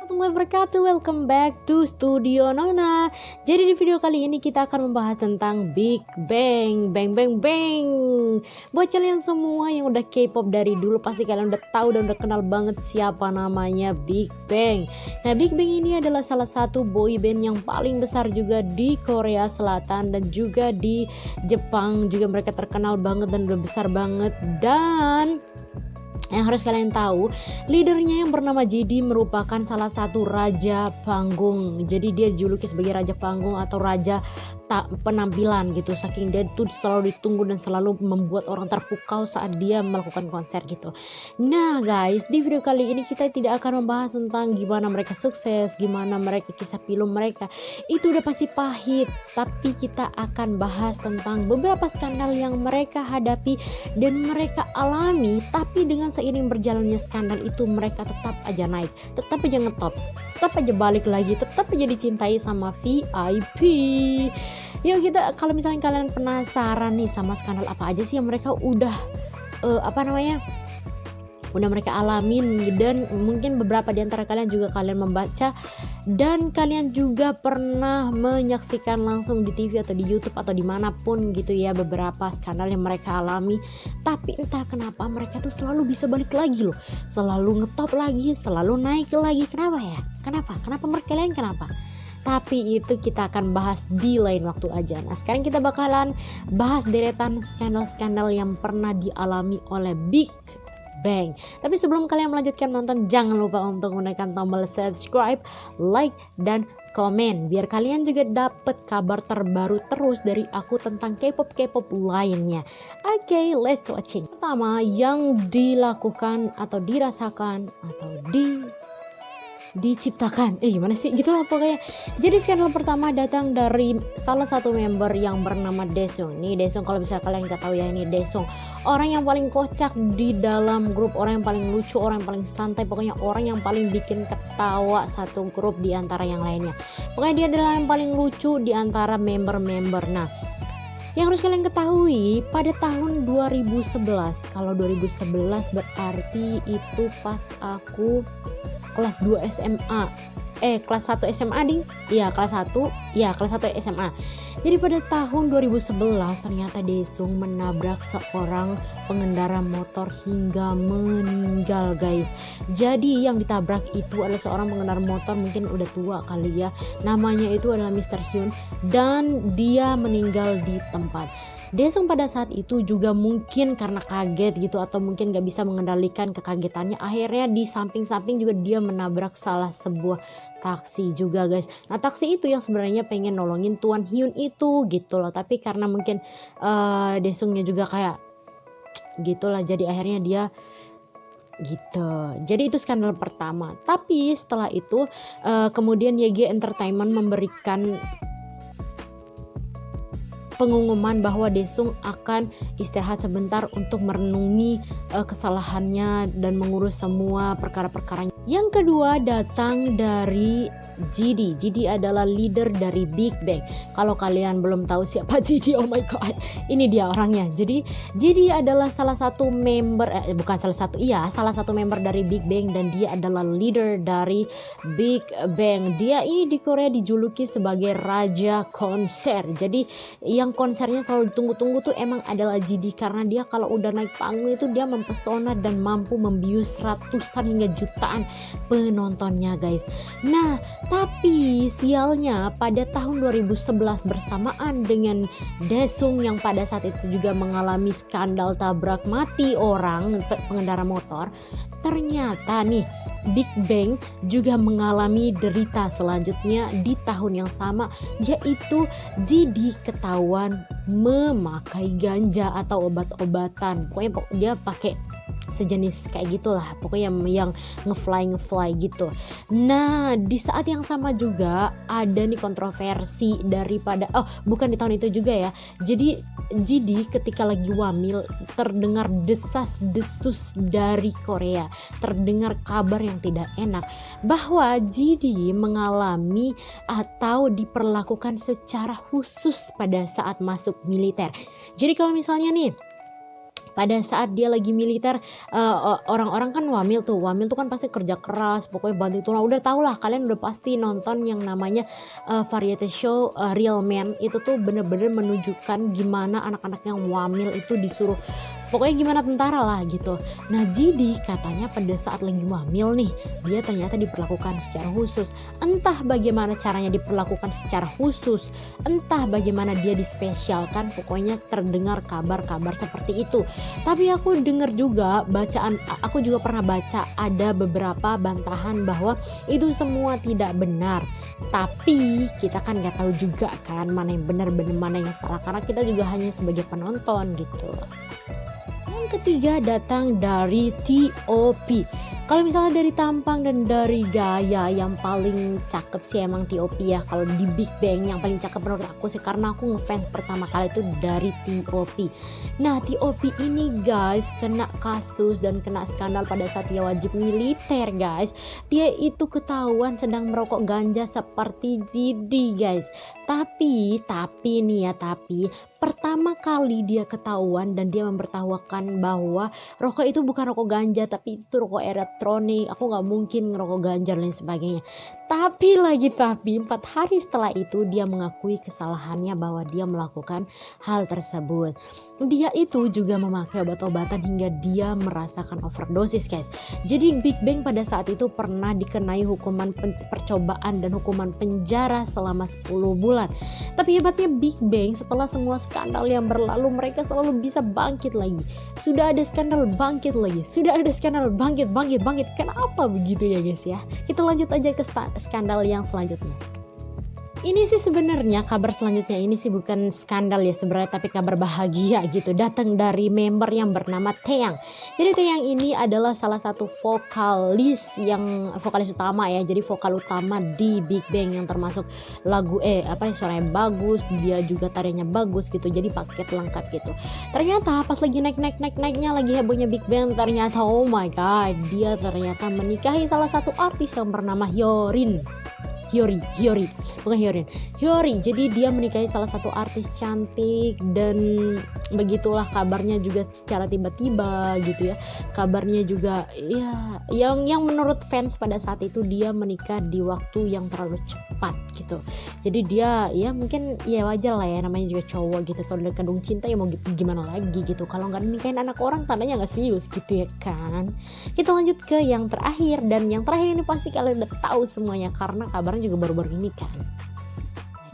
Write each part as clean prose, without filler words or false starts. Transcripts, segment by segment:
warahmatullahi wabarakatuh. Welcome back to Studio Nona. Jadi di video kali ini kita akan membahas tentang Big Bang. Bang bang bang. Buat kalian semua yang udah K-pop dari dulu, pasti kalian udah tahu dan udah kenal banget siapa namanya Big Bang. Nah, Big Bang ini adalah salah satu boy band yang paling besar juga di Korea Selatan dan juga di Jepang. Juga mereka terkenal banget dan udah besar banget. Dan yang harus kalian tahu, leadernya yang bernama JD merupakan salah satu raja panggung. Jadi dia dijuluki sebagai raja panggung atau raja penampilan gitu. Saking dia tuh selalu ditunggu dan selalu membuat orang terpukau saat dia melakukan konser gitu. Nah guys, di video kali ini kita tidak akan membahas tentang gimana mereka sukses, gimana mereka kisah pilu mereka. Itu udah pasti pahit. Tapi kita akan bahas tentang beberapa skandal yang mereka hadapi dan mereka alami. Tapi dengan seiring berjalannya skandal itu, mereka tetap aja naik, tetap aja ngetop, tetap aja balik lagi, tetap aja dicintai sama VIP. Yuk kita, kalau misalnya kalian penasaran nih sama skandal apa aja sih yang mereka udah udah mereka alamin, dan mungkin beberapa di antara kalian juga kalian membaca dan kalian juga pernah menyaksikan langsung di TV atau di YouTube atau dimanapun gitu ya, beberapa skandal yang mereka alami. Tapi entah kenapa mereka tuh selalu bisa balik lagi loh, selalu ngetop lagi, selalu naik lagi. Kenapa ya? Kenapa kalian kenapa? Tapi itu kita akan bahas di lain waktu aja. Nah sekarang kita bakalan bahas deretan skandal-skandal yang pernah dialami oleh Big Bang. Tapi sebelum kalian melanjutkan nonton, jangan lupa untuk menekan tombol subscribe, like, dan komen biar kalian juga dapat kabar terbaru terus dari aku tentang K-pop lainnya. Oke, let's watching. Pertama yang dilakukan atau dirasakan atau diciptakan, gimana sih gitulah pokoknya. Jadi skandal pertama datang dari salah satu member yang bernama Daesung. Nih Daesung, kalau bisa kalian nggak tahu ya, ini Daesung orang yang paling kocak di dalam grup, orang yang paling lucu, orang yang paling santai, pokoknya orang yang paling bikin ketawa satu grup di antara yang lainnya. Pokoknya dia adalah yang paling lucu di antara member-member. Nah, yang harus kalian ketahui, pada tahun 2011, kalau 2011 berarti itu pas aku kelas 2 SMA, kelas 1 SMA ding, kelas 1 SMA. Jadi pada tahun 2011 ternyata Daesung menabrak seorang pengendara motor hingga meninggal guys. Jadi yang ditabrak itu adalah seorang pengendara motor, mungkin udah tua kali ya, namanya itu adalah Mr. Hyun, dan dia meninggal di tempat. Daesung pada saat itu juga mungkin karena kaget gitu, atau mungkin gak bisa mengendalikan kekagetannya, akhirnya di samping-samping juga dia menabrak salah sebuah taksi juga guys. Nah taksi itu yang sebenarnya pengen nolongin Tuan Hyun itu gitu loh, tapi karena mungkin Daesungnya juga kayak gitulah, jadi akhirnya dia gitu. Jadi itu skandal pertama. Tapi setelah itu kemudian YG Entertainment memberikan pengumuman bahwa Daesung akan istirahat sebentar untuk merenungi kesalahannya dan mengurus semua perkara-perkaranya. Yang kedua datang dari JD. JD adalah leader dari Big Bang. Kalau kalian belum tahu siapa JD, oh my god, ini dia orangnya. Jadi JD adalah salah satu member, salah satu member dari Big Bang, dan dia adalah leader dari Big Bang. Dia ini di Korea dijuluki sebagai raja konser. Jadi yang konsernya selalu ditunggu-tunggu tuh emang adalah JD, karena dia kalau udah naik panggung itu dia mempesona dan mampu membius ratusan hingga jutaan penontonnya guys. Nah tapi sialnya pada tahun 2011 bersamaan dengan Daesung yang pada saat itu juga mengalami skandal tabrak mati orang pengendara motor, ternyata nih Big Bang juga mengalami derita selanjutnya di tahun yang sama, yaitu JD ketahuan memakai ganja atau obat-obatan. Pokoknya dia pakai sejenis kayak gitulah, pokoknya yang ngefly gitu. Nah di saat yang sama juga ada nih kontroversi daripada bukan di tahun itu juga ya. Jadi JD ketika lagi wamil terdengar desas-desus dari Korea, terdengar kabar yang tidak enak bahwa JD mengalami atau diperlakukan secara khusus pada saat masuk militer. Jadi kalau misalnya nih pada saat dia lagi militer, orang-orang kan wamil tuh kan pasti kerja keras, pokoknya banting tulang. Udah tau lah, kalian udah pasti nonton yang namanya variety show Real Man. Itu tuh bener-bener menunjukkan gimana anak-anak yang wamil itu disuruh pokoknya gimana tentara lah gitu. Nah jadi katanya pada saat lagi wamil nih, dia ternyata diperlakukan secara khusus. Entah bagaimana caranya diperlakukan secara khusus, entah bagaimana dia dispesialkan, pokoknya terdengar kabar-kabar seperti itu. Tapi aku dengar juga aku juga pernah baca ada beberapa bantahan bahwa itu semua tidak benar. Tapi kita kan nggak tahu juga kan mana yang benar mana yang salah, karena kita juga hanya sebagai penonton gitu. Yang ketiga datang dari TOP. Kalau misalnya dari tampang dan dari gaya, yang paling cakep sih emang TOP ya. Kalau di Big Bang yang paling cakep menurut aku sih, karena aku ngefans pertama kali itu dari TOP. Nah TOP ini guys kena kasus dan kena skandal pada saat dia wajib militer guys. Dia itu ketahuan sedang merokok ganja seperti GD guys. Tapi nih ya, pertama kali dia ketahuan dan dia memberitahukan bahwa rokok itu bukan rokok ganja, tapi itu rokok elektronik. Aku nggak mungkin ngerokok ganja dan lain sebagainya. Tapi 4 hari setelah itu dia mengakui kesalahannya bahwa dia melakukan hal tersebut. Dia itu juga memakai obat-obatan hingga dia merasakan overdosis guys. Jadi Big Bang pada saat itu pernah dikenai hukuman percobaan dan hukuman penjara selama 10 bulan. Tapi hebatnya Big Bang, setelah semua skandal yang berlalu, mereka selalu bisa bangkit lagi. Sudah ada skandal bangkit lagi. Sudah ada skandal bangkit. Kenapa begitu ya guys ya? Kita lanjut aja ke skandal yang selanjutnya. Ini sih sebenarnya kabar selanjutnya ini sih bukan skandal ya sebenarnya, tapi kabar bahagia gitu. Datang dari member yang bernama Taeyang. Jadi Taeyang ini adalah salah satu vokalis utama ya. Jadi vokal utama di Big Bang yang termasuk lagu suaranya bagus, dia juga tariannya bagus gitu. Jadi paket lengkap gitu. Ternyata pas lagi naiknya lagi hebohnya Big Bang, ternyata oh my god, dia ternyata menikahi salah satu artis yang bernama Hyori. Jadi dia menikahi salah satu artis cantik, dan begitulah kabarnya juga secara tiba-tiba gitu ya. Kabarnya juga ya yang menurut fans pada saat itu dia menikah di waktu yang terlalu cepat gitu. Jadi dia ya mungkin ya wajar lah ya, namanya juga cowok gitu. Kalau udah kandung cinta ya mau gimana lagi gitu. Kalau nggak nikahin anak orang tandanya nggak serius gitu ya kan. Kita lanjut ke yang terakhir, dan yang terakhir ini pasti kalian udah tahu semuanya karena kabarnya juga baru-baru ini kan.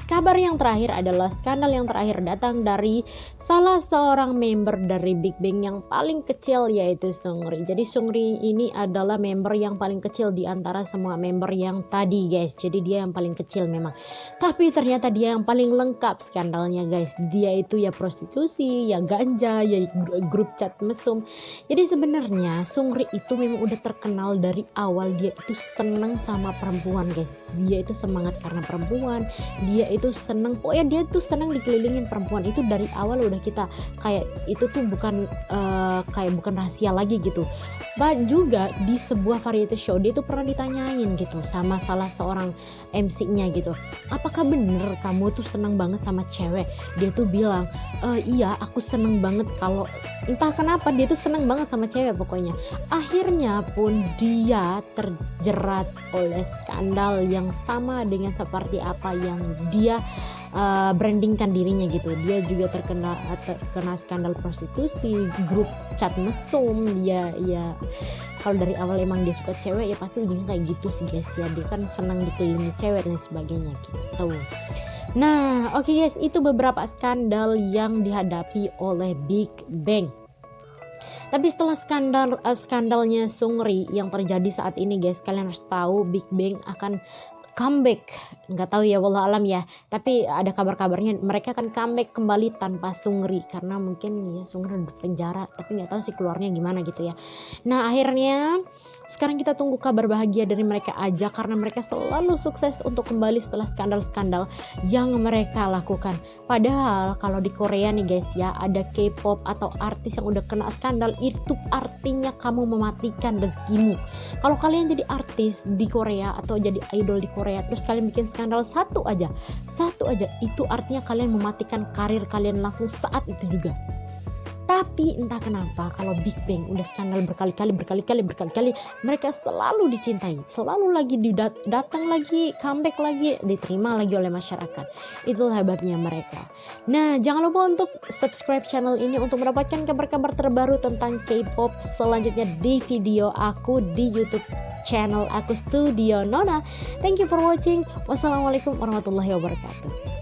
Kabar yang terakhir adalah skandal yang terakhir datang dari salah seorang member dari Big Bang yang paling kecil, yaitu Seungri. Jadi Seungri ini adalah member yang paling kecil di antara semua member yang tadi guys. Jadi dia yang paling kecil memang. Tapi ternyata dia yang paling lengkap skandalnya guys. Dia itu ya prostitusi, ya ganja, ya grup chat mesum. Jadi sebenarnya Seungri itu memang udah terkenal dari awal, dia itu seneng sama perempuan guys. Dia itu semangat karena perempuan. Dia itu seneng, dia tuh seneng dikelilingin perempuan. Itu dari awal udah kita kayak itu tuh bukan rahasia lagi gitu. Juga di sebuah variety show dia tuh pernah ditanyain gitu sama salah seorang MC-nya gitu, apakah bener kamu tuh seneng banget sama cewek? Dia tuh bilang iya aku seneng banget, kalau entah kenapa dia tuh seneng banget sama cewek pokoknya. Akhirnya pun dia terjerat oleh skandal yang sama dengan seperti apa yang dia brandingkan dirinya gitu. Dia juga terkena skandal prostitusi, grup chat mesum. Dia ya kalau dari awal emang dia suka cewek ya pasti ujungnya kayak gitu sih guys ya. Dia kan senang dikelilingi cewek dan sebagainya gitu. Nah oke guys, itu beberapa skandal yang dihadapi oleh Big Bang. Tapi setelah skandalnya Seungri yang terjadi saat ini guys, kalian harus tahu Big Bang akan comeback. Nggak tahu ya, wallah alam ya, tapi ada kabar-kabarnya mereka akan comeback kembali tanpa Seungri, karena mungkin ya Seungri di penjara, tapi nggak tahu sih keluarnya gimana gitu ya. Nah akhirnya sekarang kita tunggu kabar bahagia dari mereka aja, karena mereka selalu sukses untuk kembali setelah skandal-skandal yang mereka lakukan. Padahal kalau di Korea nih guys ya, ada K-pop atau artis yang udah kena skandal, itu artinya kamu mematikan rezekimu. Kalau kalian jadi artis di Korea atau jadi idol di Korea terus kalian bikin skandal satu aja, itu artinya kalian mematikan karir kalian langsung saat itu juga. Tapi entah kenapa kalau Big Bang udah skandal berkali-kali mereka selalu dicintai, selalu lagi datang lagi, comeback lagi, diterima lagi oleh masyarakat. Itulah hebatnya mereka. Nah, jangan lupa untuk subscribe channel ini untuk mendapatkan kabar-kabar terbaru tentang K-pop selanjutnya di video aku di YouTube channel aku Studio Nona. Thank you for watching. Wassalamualaikum warahmatullahi wabarakatuh.